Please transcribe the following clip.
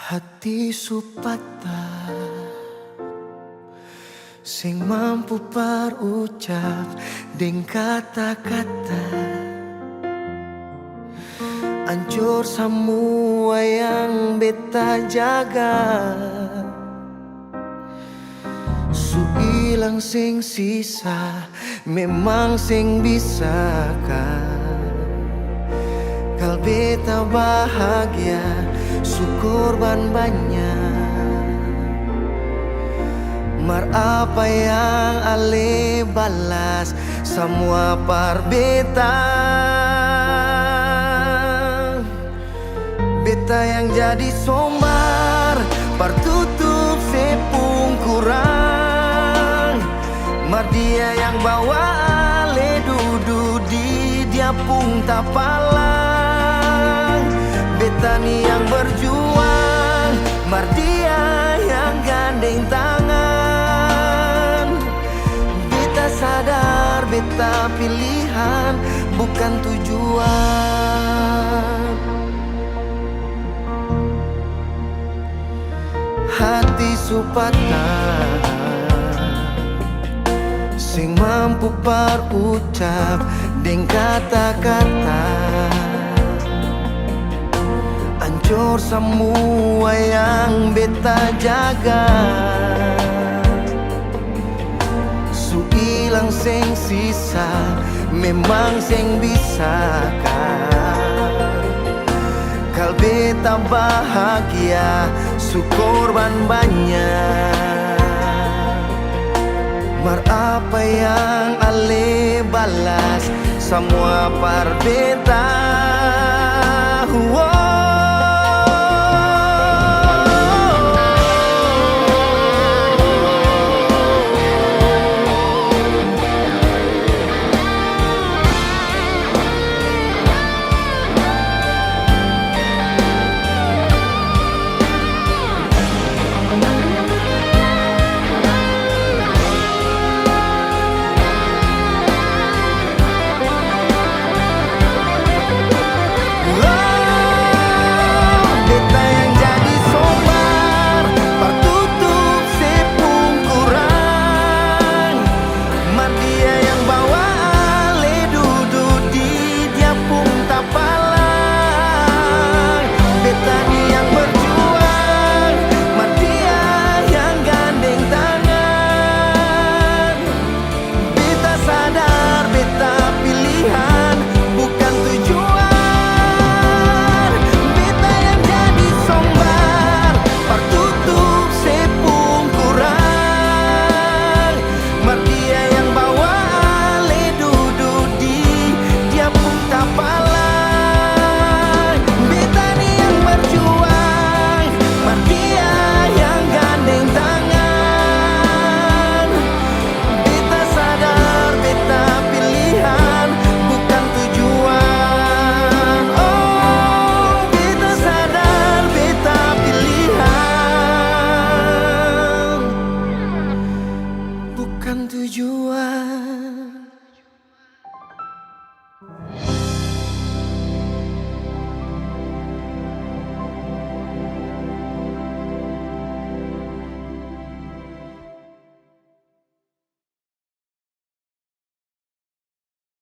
Hati supata sing mampu parucap deng kata-kata, hancur semua yang beta jaga. Su ilang sing sisa, memang sing bisa kal beta bahagia, syukur banyak. Mar apa yang ale balas semua par beta, beta yang jadi sombar par tutup sepung kurang. Mar dia yang bawa ale duduk di dia pun tapalang. Beta nih yang berjuang, mar dia yang gandeng tangan. Beta sadar beta pilihan bukan tujuan. Hati supata sing mampu parucap deng kata-kata, hancur semua yang beta jaga. Su ilang sing sisa, memang sing bisa kal beta bahagia, syukur banyak. Mar apa yang ale balas semua par beta.